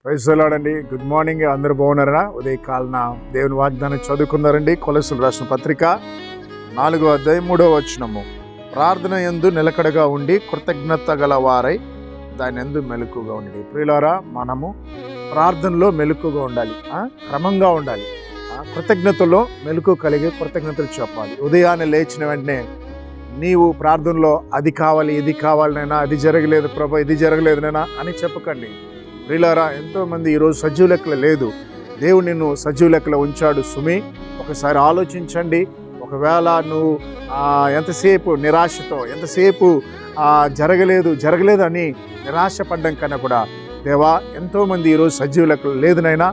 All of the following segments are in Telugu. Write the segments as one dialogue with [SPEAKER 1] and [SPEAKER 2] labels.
[SPEAKER 1] ప్రైజ్ ది లార్డ్ అండి. Good morning. అందరూ బాగున్నారా? ఉదయకాలన దేవుని వాగ్దానం చదువుకున్నారండి. కొలొస్సీయులకు రాసిన పత్రిక 4వ అధ్యాయం 3వ వచనము. ప్రార్థన యందు నిలకడగా ఉండి కృతజ్ఞత గల వారై దాని యందు మెలకుగా ఉండి. ప్రియులారా, మనము ప్రార్థనలో మెలకుగా ఉండాలి, క్రమంగా ఉండాలి, కృతజ్ఞతలో మెలకు కలిగి కృతజ్ఞతలు చెప్పాలి. ఉదయాన్నే లేచిన వెంటనే నీవు ప్రార్థనలో అది కావాలి, ఇది కావాలనైనా, అది జరగలేదు ప్రభా, ఇది జరగలేదునైనా అని చెప్పకండి. ప్రియులారా, ఎంతోమంది ఈరోజు సజీవ లెక్కలు లేదు. దేవుడు నిన్ను సజీవ లెక్కలో ఉంచాడు సుమి. ఒకసారి ఆలోచించండి. ఒకవేళ నువ్వు ఎంతసేపు నిరాశతో, ఎంతసేపు జరగలేదు అని నిరాశపడ్డం కన్నా కూడా, దేవా ఎంతోమంది ఈరోజు సజీవ లెక్కలు లేదునైనా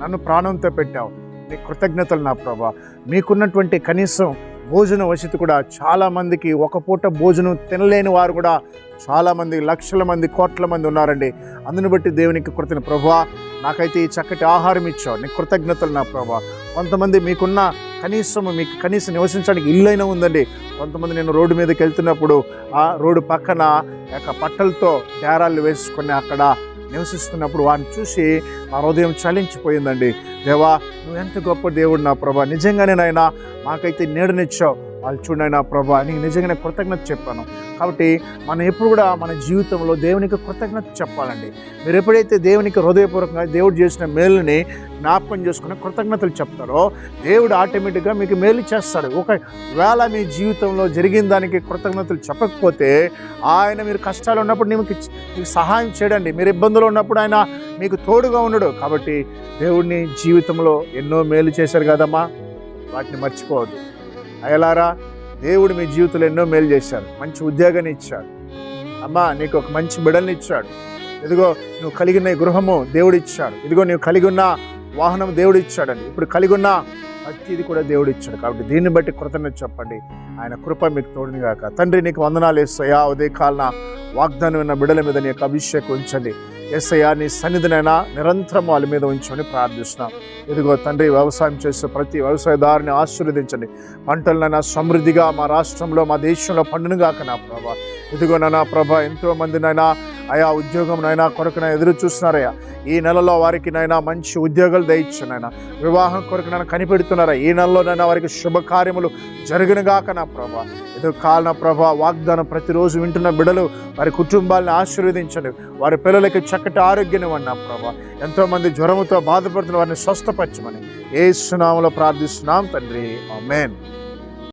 [SPEAKER 1] నన్ను ప్రాణంతో పెట్టావు, నీ కృతజ్ఞతలు నా ప్రభా. మీకున్నటువంటి కనీసం భోజన వసతి కూడా చాలామందికి ఒక పూట భోజనం తినలేని వారు కూడా చాలామంది, లక్షల మంది, కోట్ల మంది ఉన్నారండి. అందుని బట్టి దేవునికి కృతజ్ఞత. ప్రభా, నాకైతే ఈ చక్కటి ఆహారం ఇచ్చావు, నీ కృతజ్ఞతలు నా ప్రభా. కొంతమంది మీకు కనీసం నివసించడానికి ఇల్లైనా ఉందండి. కొంతమంది నేను రోడ్డు మీదకి వెళ్తున్నప్పుడు ఆ రోడ్డు పక్కన పట్టలతో డేరాలు వేసుకొని అక్కడ నివసిస్తున్నప్పుడు వారిని చూసి నా హృదయం చలించిపోయిందండి. దేవా, నువ్వు ఎంత గొప్ప దేవుడు నా ప్రభా. నిజంగానే నాయనా మాకైతే నీడనిచ్చావు. వాళ్ళు చూడైనా ప్రభా, నీకు నిజంగానే కృతజ్ఞత చెప్పాను. కాబట్టి మనం ఎప్పుడు కూడా మన జీవితంలో దేవునికి కృతజ్ఞత చెప్పాలండి. మీరు ఎప్పుడైతే దేవునికి హృదయపూర్వకంగా దేవుడు చేసిన మేలుని జ్ఞాపకం చేసుకుని కృతజ్ఞతలు చెప్తారో, దేవుడు ఆటోమేటిక్గా మీకు మేలు చేస్తాడు. ఒకవేళ మీ జీవితంలో జరిగిన దానికి కృతజ్ఞతలు చెప్పకపోతే, ఆయన మీరు కష్టాలు ఉన్నప్పుడు మీకు సహాయం చేయడండి. మీరు ఇబ్బందులు ఉన్నప్పుడు ఆయన మీకు తోడుగా ఉండడు. కాబట్టి దేవుడిని జీవితంలో ఎన్నో మేలు చేశారు కదమ్మా, వాటిని మర్చిపోవద్దు. అయ్యలారా, దేవుడు మీ జీవితంలో ఎన్నో మేలు చేశాడు. మంచి ఉద్యోగాన్ని ఇచ్చాడు అమ్మా, నీకు ఒక మంచి బిడ్డల్ని ఇచ్చాడు. ఇదిగో నువ్వు కలిగి ఉన్న గృహము దేవుడు ఇచ్చాడు. ఇదిగో నువ్వు కలిగి ఉన్న వాహనం దేవుడు ఇచ్చాడండి. ఇప్పుడు కలిగి ఉన్న ప్రతిది కూడా దేవుడు ఇచ్చాడు. కాబట్టి దీన్ని బట్టి కృతజ్ఞత చెప్పండి. ఆయన కృప మీకు తోడుని గాక. తండ్రి, నీకు వందనాలు యేసయ్యా. ఉదయకాలన వాగ్దానం ఉన్న బిడ్డల మీద నీ యొక్క అభిషేకం ఉంచండి యేసయ్యా. నీ సన్నిధినైనా నిరంతరం వాళ్ళ మీద ఉంచమని ప్రార్థిస్తున్నాం. ఇదిగో తండ్రి, వ్యవసాయం చేసే ప్రతి వ్యవసాయదారుని ఆశీర్వదించండి. పంటలనైనా సమృద్ధిగా మా రాష్ట్రంలో, మా దేశంలో పండునుగాక నా ప్రభా. ఇదిగో నా ప్రభా, ఎంతోమంది నైనా ఆయా ఉద్యోగం నైనా కొరకునైనా ఎదురు చూస్తున్నారయ్యా. ఈ నెలలో వారికి నైనా మంచి ఉద్యోగాలు దయచునైనా, వివాహం కొరకు నైనా కనిపెడుతున్నారా. ఈ నెలలోనైనా వారికి శుభకార్యములు జరుగునుగాక నా ప్రభా. ఇది కాలన ప్రభా, వాగ్దానం ప్రతిరోజు వింటున్న బిడ్డలు, వారి కుటుంబాలను ఆశీర్వదించండి. వారి పిల్లలకి చక్కటి ఆరోగ్యం ఇవ్వండి నా ప్రభా. ఎంతోమంది జ్వరముతో బాధపడుతున్న వారిని స్వస్థపరచమని యేసు నామములో ప్రార్థిస్తున్నాం తండ్రి. ఆమేన్.